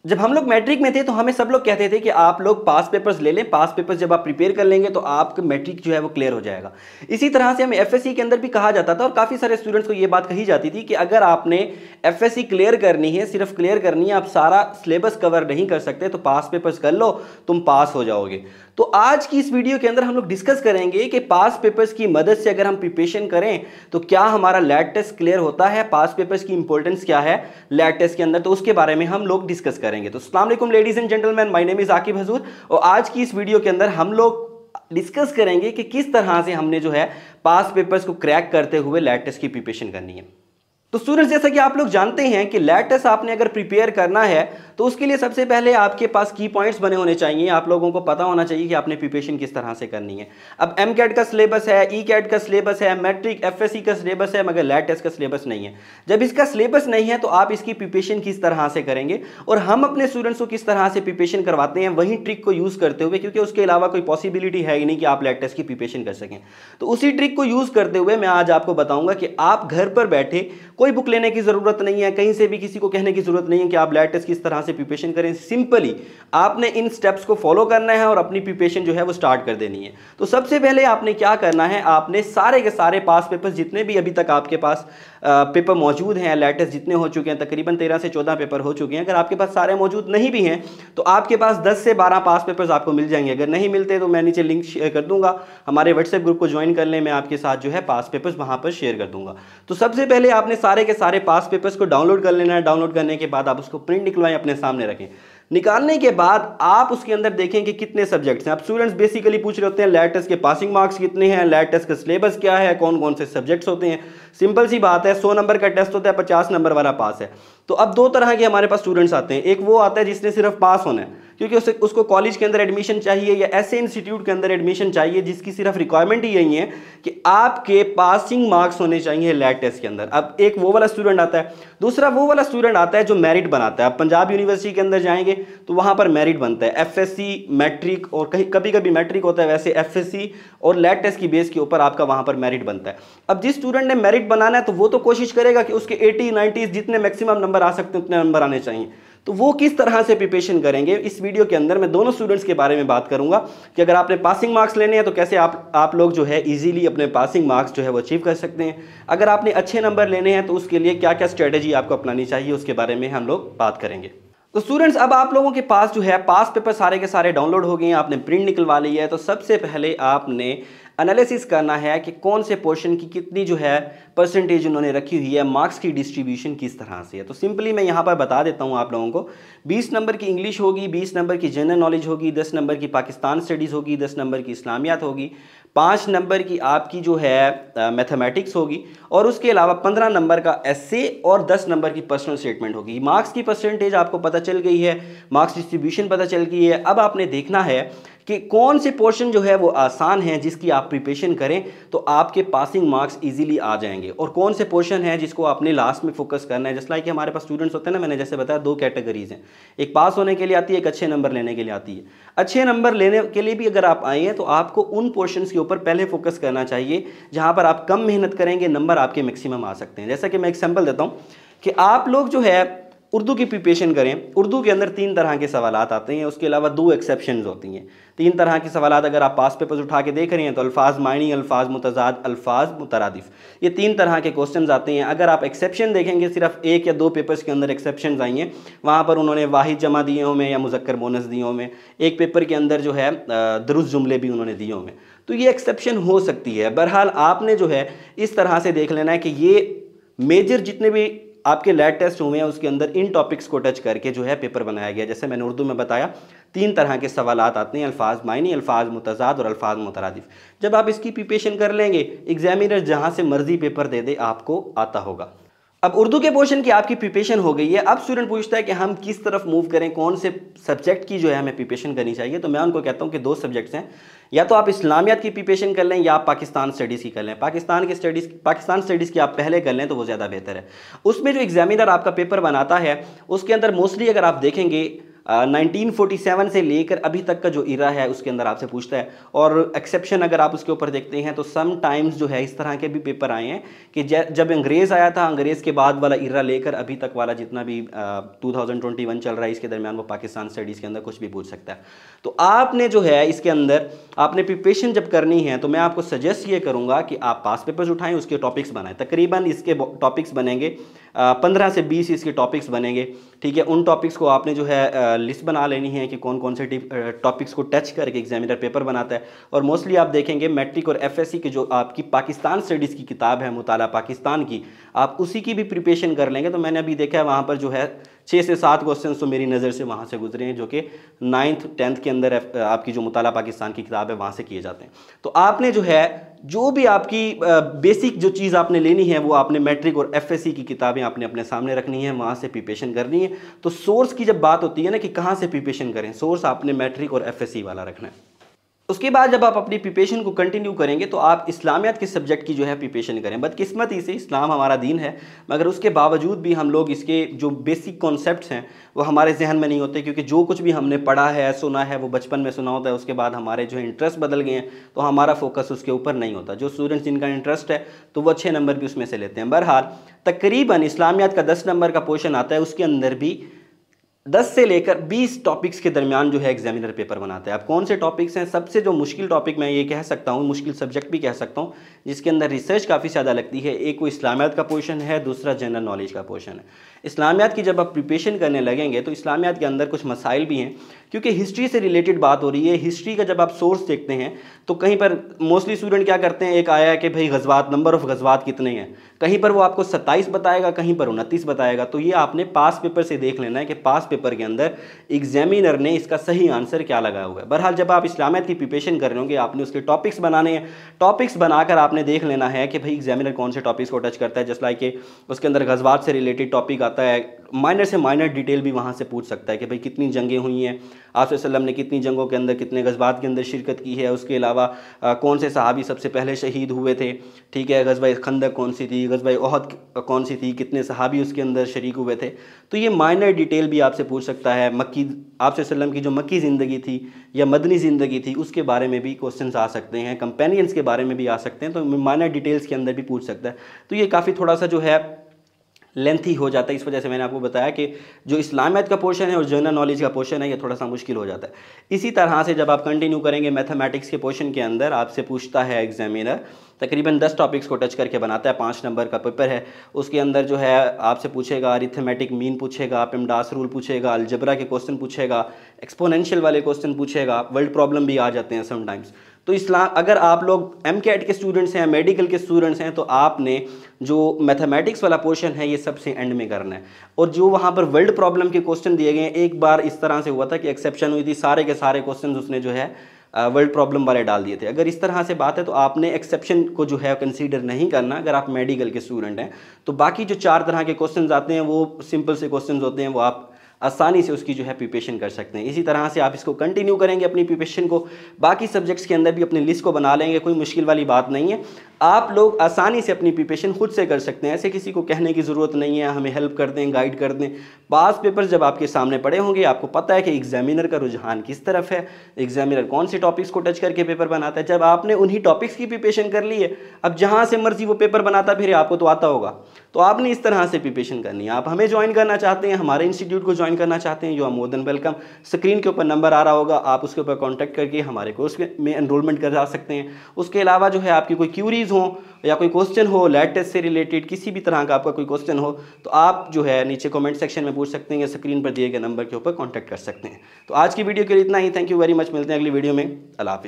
जब हम लोग मैट्रिक में थे तो हमें सब लोग कहते थे कि आप लोग पास पेपर्स ले लें, पास पेपर्स जब आप प्रिपेयर कर लेंगे तो आपका मैट्रिक जो है वो क्लियर हो जाएगा। इसी तरह से हमें एफएससी के अंदर भी कहा जाता था और काफ़ी सारे स्टूडेंट्स को ये बात कही जाती थी कि अगर आपने एफएससी क्लियर करनी है, सिर्फ क्लियर करनी है, आप सारा सिलेबस कवर नहीं कर सकते तो पास पेपर्स कर लो, तुम पास हो जाओगे। तो आज की इस वीडियो के अंदर हम लोग डिस्कस करेंगे कि पास पेपर्स की मदद से अगर हम प्रिपरेशन करें तो क्या हमारा लैट टेस्ट क्लियर होता है, पास पेपर्स की इंपॉर्टेंस क्या है लैट टेस्ट के अंदर, तो उसके बारे में हम लोग डिस्कस करेंगे। तो अस्सलाम वालेकुम ladies and gentleman, my name is Aqib हजूर और आज की इस वीडियो के अंदर हम लोग डिस्कस करेंगे कि किस तरह से हमने जो है पास पेपर्स को क्रैक करते हुए लैट टेस्ट की प्रिपरेशन करनी है। तो स्टूडेंट्स, जैसा कि आप लोग जानते हैं कि लैट टेस्ट आपने अगर प्रिपेयर करना है तो उसके लिए सबसे पहले आपके पास की पॉइंट्स बने होने चाहिए। आप लोगों को पता होना चाहिए कि आपने प्रिपरेशन किस तरह से करनी है। अब एम कैट का सिलेबस है, ई कैट का सिलेबस है, मैट्रिक एफएससी का सिलेबस है, मगर लैट टेस्ट का सिलेबस नहीं है। जब इसका सिलेबस नहीं है तो आप इसकी प्रिपरेशन किस तरह से करेंगे और हम अपने स्टूडेंट्स को किस तरह से प्रिपरेशन करवाते हैं वही ट्रिक को यूज़ करते हुए, क्योंकि उसके अलावा कोई पॉसिबिलिटी है ही नहीं कि आप लैट टेस्ट की प्रिपरेशन कर सकें। तो उसी ट्रिक को यूज़ करते हुए मैं आज आपको बताऊंगा कि आप घर पर बैठे कोई बुक लेने की जरूरत नहीं है, कहीं से भी किसी को कहने की जरूरत नहीं है कि आप लैट टेस्ट किस तरह से प्रिपरेशन करें। सिंपली आपने इन स्टेप्स को फॉलो करना है और अपनी प्रिपरेशन जो है वो स्टार्ट कर देनी है। तो सबसे पहले आपने क्या करना है, आपने सारे के सारे पास पेपर्स जितने भी अभी तक आपके पास पेपर मौजूद हैं, लैट टेस्ट जितने हो चुके हैं, तकरीबन 13 से 14 पेपर हो चुके हैं, अगर आपके पास सारे मौजूद नहीं भी हैं तो आपके पास 10 से 12 पास पेपर्स आपको मिल जाएंगे। अगर नहीं मिलते तो मैं नीचे लिंक शेयर कर दूंगा, हमारे व्हाट्सएप ग्रुप को ज्वाइन कर लें, मैं आपके साथ जो है पास पेपर्स वहां पर शेयर कर दूंगा। तो सबसे पहले आपने सारे के सारे पास पेपर्स को डाउनलोड कर लेना है। डाउनलोड करने के बाद आप उसको प्रिंट निकलवाएं, अपने सामने रखें। निकालने के बाद आप उसके अंदर देखें कि कितने सब्जेक्ट्स हैं। आप स्टूडेंट्स बेसिकली पूछ रहे होते हैं लैट टेस्ट के पासिंग मार्क्स कितने हैं, लैट टेस्ट का सिलेबस क्या है, कौन कौन से सब्जेक्ट्स होते हैं। सिंपल सी बात है, 100 नंबर का टेस्ट होता है, 50 नंबर वाला पास है। तो अब दो तरह के हमारे पास स्टूडेंट्स आते हैं। एक वो आता है जिसने सिर्फ पास होना है, क्योंकि उसको कॉलेज के अंदर एडमिशन चाहिए या ऐसे इंस्टीट्यूट के अंदर एडमिशन चाहिए जिसकी सिर्फ रिक्वायरमेंट ही यही है कि आपके पासिंग मार्क्स होने चाहिए लैट टेस्ट के अंदर। अब एक वो वाला स्टूडेंट आता है, दूसरा वो वाला स्टूडेंट आता है जो मेरिट बनाता है। अब पंजाब यूनिवर्सिटी के अंदर जाएंगे तो वहां पर मेरिट बनता है, एफएससी, मैट्रिक और कहीं कभी कभी मैट्रिक होता है, वैसे एफएससी और लैट टेस्ट की बेस के ऊपर आपका वहां पर मेरिट बनता है। अब जिस स्टूडेंट ने मेरिट बनाना है तो वो तो कोशिश करेगा कि उसके 80 90 जितने मैक्सिमम नंबर आ सकते हैं उतने नंबर आने चाहिए। तो वो किस तरह से प्रिपरेशन करेंगे, इस वीडियो के अंदर मैं दोनों स्टूडेंट्स के बारे में बात करूंगा कि अगर आपने पासिंग मार्क्स लेने हैं तो कैसे आप लोग जो है इजीली अपने पासिंग मार्क्स जो है वो अचीव कर सकते हैं। अगर आपने अच्छे नंबर लेने हैं तो उसके लिए क्या क्या स्ट्रेटेजी आपको अपनानी चाहिए उसके बारे में हम लोग बात करेंगे। तो स्टूडेंट्स, अब आप लोगों के पास जो है पास पेपर सारे के सारे डाउनलोड हो गए हैं, आपने प्रिंट निकलवा ली है। तो सबसे पहले आपने एनालिसिस करना है कि कौन से पोर्शन की कितनी जो है परसेंटेज उन्होंने रखी हुई है, मार्क्स की डिस्ट्रीब्यूशन किस तरह से है। तो सिंपली मैं यहाँ पर बता देता हूँ आप लोगों को। 20 नंबर की इंग्लिश होगी, 20 नंबर की जनरल नॉलेज होगी, 10 नंबर की पाकिस्तान स्टडीज़ होगी, 10 नंबर की इस्लामियात होगी, 5 नंबर की आपकी जो है मैथमेटिक्स होगी और उसके अलावा 15 नंबर का एस्से और 10 नंबर की पर्सनल स्टेटमेंट होगी। मार्क्स की परसेंटेज आपको पता चल गई है, मार्क्स डिस्ट्रीब्यूशन पता चल गई है। अब आपने देखना है कि कौन से पोर्शन जो है वो आसान है जिसकी आप प्रिपरेशन करें तो आपके पासिंग मार्क्स इजीली आ जाएंगे, और कौन से पोर्शन है जिसको आपने लास्ट में फोकस करना है। जैसे लाइक हमारे पास स्टूडेंट्स होते हैं ना, मैंने जैसे बताया 2 कैटेगरीज हैं, एक पास होने के लिए आती है, एक अच्छे नंबर लेने के लिए आती है। अच्छे नंबर लेने के लिए भी अगर आप आए हैं तो आपको उन पोर्शंस के ऊपर पहले फोकस करना चाहिए जहां पर आप कम मेहनत करेंगे, नंबर आपके मैक्सिमम आ सकते हैं। जैसा कि मैं एग्जांपल देता हूं कि आप लोग जो है उर्दू की प्रिपरेशन करें। उर्दू के अंदर 3 तरह के सवालात आते हैं, उसके अलावा 2 एक्सेप्शंस होती हैं। 3 तरह के सवालात अगर आप पास पेपर्स उठा के देख रहे हैं तो अल्फाज मायनी, अल्फाज मुतजाद, अल्फाज मुतरादिफ, ये 3 तरह के क्वेश्चंस आते हैं। अगर आप एक्सेप्शन देखेंगे, सिर्फ 1 या 2 पेपर्स के अंदर एक्सेप्शन आई हैं, वहाँ पर उन्होंने वाहिद जमा दिए हों या मुज़क्कर मोनस दिए हों, एक पेपर के अंदर जो है दुरुस्त जुमले भी उन्होंने दिए हों, तो ये एक्सेप्शन हो सकती है। बहरहाल आपने जो है इस तरह से देख लेना है कि ये मेजर जितने भी आपके लैट टेस्ट हुए हैं उसके अंदर इन टॉपिक्स को टच करके जो है पेपर बनाया गया। जैसे मैंने उर्दू में बताया 3 तरह के सवालात आते हैं, अल्फाज मायनी, अल्फाज मुतजाद और अल्फाज मुतरादिफ। जब आप इसकी प्रिपरेशन कर लेंगे, एग्जामिनर जहां से मर्जी पेपर दे दे आपको आता होगा। अब उर्दू के पोर्शन की आपकी प्रिपरेशन हो गई है। अब स्टूडेंट पूछता है कि हम किस तरफ मूव करें, कौन से सब्जेक्ट की जो है हमें प्रिपरेशन करनी चाहिए। तो मैं उनको कहता हूं कि 2 सब्जेक्ट्स हैं, या तो आप इस्लामियात की प्रिपरेशन कर लें या आप पाकिस्तान स्टडीज़ की कर लें। पाकिस्तान स्टडीज़ की आप पहले कर लें तो वो ज़्यादा बेहतर है। उसमें जो एग्जामिनर आपका पेपर बनाता है उसके अंदर मोस्टली अगर आप देखेंगे 1947 से लेकर अभी तक का जो इरा है उसके अंदर आपसे पूछता है। और एक्सेप्शन अगर आप उसके ऊपर देखते हैं तो सम टाइम्स जो है इस तरह के भी पेपर आए हैं कि जब अंग्रेज़ आया था, अंग्रेज़ के बाद वाला इरा लेकर अभी तक वाला जितना भी 2021 चल रहा है इसके दरमियान वो पाकिस्तान स्टडीज़ के अंदर कुछ भी पूछ सकता है। तो आपने जो है इसके अंदर आपने प्रिपरेशन जब करनी है तो मैं आपको सजेस्ट ये करूँगा कि आप पास पेपर्स उठाएं, उसके टॉपिक्स बनाएं। तकरीबन इसके टॉपिक्स बनेंगे 15 से 20 इसके टॉपिक्स बनेंगे, ठीक है। उन टॉपिक्स को आपने जो है लिस्ट बना लेनी है कि कौन कौन से टॉपिक्स को टच करके एग्जामिनर पेपर बनाता है। और मोस्टली आप देखेंगे मैट्रिक और एफएससी की जो आपकी पाकिस्तान स्टडीज़ की किताब है, मुताला पाकिस्तान की, आप उसी की भी प्रिपरेशन कर लेंगे। तो मैंने अभी देखा है वहाँ पर जो है 6 से 7 क्वेश्चन तो मेरी नज़र से वहाँ से गुजरे हैं जो कि 9th 10th के अंदर आपकी जो मुताला पाकिस्तान की किताब है वहाँ से किए जाते हैं। तो आपने जो है जो भी आपकी बेसिक जो चीज़ आपने लेनी है वो आपने मैट्रिक और एफएससी की किताबें आपने अपने सामने रखनी है, वहाँ से प्रिपरेशन करनी है। तो सोर्स की जब बात होती है ना कि कहाँ से प्रिपरेशन करें, सोर्स आपने मैट्रिक और एफएससी वाला रखना है। उसके बाद जब आप अपनी प्रिपरेशन को कंटिन्यू करेंगे तो आप इस्लामियात के सब्जेक्ट की जो है प्रिपरेशन करें। बदकिस्मती से इस्लाम हमारा दीन है, मगर उसके बावजूद भी हम लोग इसके जो बेसिक कॉन्सेप्ट्स हैं वो हमारे जहन में नहीं होते, क्योंकि जो कुछ भी हमने पढ़ा है, सुना है, वो बचपन में सुना होता है। उसके बाद हमारे जो इंटरेस्ट बदल गए हैं तो हमारा फोकस उसके ऊपर नहीं होता। जो स्टूडेंट्स जिनका इंटरेस्ट है तो वो अच्छे नंबर भी उसमें से लेते हैं। बहरहाल तकरीबन इस्लामियात का 10 नंबर का पोर्शन आता है, उसके अंदर भी 10 से लेकर 20 टॉपिक्स के दरमियान जो है एग्जामिनर पेपर बनाते हैं। अब कौन से टॉपिक्स हैं? सबसे जो मुश्किल टॉपिक मैं ये कह सकता हूँ, मुश्किल सब्जेक्ट भी कह सकता हूँ, जिसके अंदर रिसर्च काफ़ी ज़्यादा लगती है, एक वो इस्लामियात का पोर्शन है, दूसरा जनरल नॉलेज का पोर्शन है। इस्लामियात की जब आप प्रिपरेशन करने लगेंगे तो इस्लामियात के अंदर कुछ मसाइल भी हैं, क्योंकि हिस्ट्री से रिलेटेड बात हो रही है। हिस्ट्री का जब आप सोर्स देखते हैं तो कहीं पर मोस्टली स्टूडेंट क्या करते हैं, एक आया है कि भाई गज़वात, नंबर ऑफ गज़वात कितने हैं, कहीं पर वो आपको 27 बताएगा, कहीं पर 29 बताएगा। तो ये आपने पास पेपर से देख लेना है कि पास पेपर के अंदर एग्जामिनर ने इसका सही आंसर क्या लगाया हुआ है। बहरहाल जब आप इस्लामियात की प्रिपरेशन कर रहे होंगे आपने उसके टॉपिक्स बनाने हैं। टॉपिक्स बनाकर आपने देख लेना है कि भाई एग्जामिनर कौन से टॉपिक्स को टच करता है। जस्ट लाइक कि उसके अंदर गज़वात से रिलेटेड टॉपिक आता है, माइनर से माइनर डिटेल भी वहाँ से पूछ सकता है कि भाई कितनी जंगें हुई हैं, आप सल्लम ने कितनी जंगों के अंदर, कितने गज़वात के अंदर शिरकत की है। उसके अलावा कौन से सहाबी सबसे पहले शहीद हुए थे, ठीक है, गज़वा खंदक कौन सी थी, गज़वा ओहद कौन सी थी, कितने सहाबी उसके अंदर शरीक हुए थे। तो ये माइनर डिटेल भी आपसे पूछ सकता है। मक्की आप सल्लम की जो मक्की ज़िंदगी थी या मदनी ज़िंदगी थी उसके बारे में भी क्वेश्चन आ सकते हैं, कंपेनियंस के बारे में भी आ सकते हैं। तो माइनर डिटेल्स के अंदर भी पूछ सकता है। तो ये काफ़ी थोड़ा सा जो है लेंथी हो जाता है। इस वजह से मैंने आपको बताया कि जो इस्लामियत का पोर्शन है और जनरल नॉलेज का पोर्शन है ये थोड़ा सा मुश्किल हो जाता है। इसी तरह से जब आप कंटिन्यू करेंगे मैथमेटिक्स के पोर्शन के अंदर आपसे पूछता है एग्जामिनर, तकरीबन 10 टॉपिक्स को टच करके बनाता है, 5 नंबर का पेपर है। उसके अंदर जो है आपसे पूछेगा अरिथमेटिक मीन पूछेगा, पेमडास रूल पूछेगा, अलजबरा के क्वेश्चन पूछेगा, एक्सपोनेंशियल वाले क्वेश्चन पूछेगा, वर्ल्ड प्रॉब्लम भी आ जाते हैं समटाइम्स। तो अगर आप लोग एमकेट के स्टूडेंट्स हैं, मेडिकल के स्टूडेंट्स हैं, तो आपने जो मैथमेटिक्स वाला पोर्शन है ये सबसे एंड में करना है। और जो वहाँ पर वर्ल्ड प्रॉब्लम के क्वेश्चन दिए गए हैं, एक बार इस तरह से हुआ था कि एक्सेप्शन हुई थी, सारे के सारे क्वेश्चन उसने जो है वर्ल्ड प्रॉब्लम वाले डाल दिए थे। अगर इस तरह से बात है तो आपने एक्सेप्शन को जो है कंसीडर नहीं करना अगर आप मेडिकल के स्टूडेंट हैं। तो बाकी जो 4 तरह के क्वेश्चन आते हैं वो सिंपल से क्वेश्चन होते हैं, वो आप आसानी से उसकी जो है प्रिपरेशन कर सकते हैं। इसी तरह से आप इसको कंटिन्यू करेंगे अपनी प्रिपरेशन को, बाकी सब्जेक्ट्स के अंदर भी अपनी लिस्ट को बना लेंगे, कोई मुश्किल वाली बात नहीं है। आप लोग आसानी से अपनी प्रिपरेशन खुद से कर सकते हैं, ऐसे किसी को कहने की ज़रूरत नहीं है हमें हेल्प कर दें, गाइड कर दें। पास पेपर जब आपके सामने पड़े होंगे आपको पता है कि एग्जामिनर का रुझान किस तरफ है, एग्जामिनर कौन से टॉपिक्स को टच करके पेपर बनाता है। जब आपने उन्हीं टॉपिक्स की प्रिपरेशन कर ली है, अब जहाँ से मर्जी वो पेपर बनाता फिर आपको तो आता होगा, तो आपने इस तरह से प्रिपरेशन करनी है। आप हमें ज्वाइन करना चाहते हैं, हमारे इंस्टीट्यूट को ज्वाइन करना चाहते हैं, you are more than welcome. Screen के ऊपर नंबर आ रहा होगा, आप उसके ऊपर कॉन्टैक्ट करके हमारे कोर्स में एनरोलमेंट करा सकते हैं। उसके अलावा जो है आपकी कोई क्यूरीज हो या कोई क्वेश्चन हो लैब टेस्ट से रिलेटेड, किसी भी तरह का आपका कोई क्वेश्चन हो तो आप जो है नीचे कमेंट सेक्शन में पूछ सकते हैं या स्क्रीन पर दिए गए नंबर के ऊपर कॉन्टैक्ट कर सकते हैं। तो आज की वीडियो के लिए इतना ही। थैंक यू वेरी मच, मिलते हैं अगली वीडियो में। अल्लाह हाफ़िज़।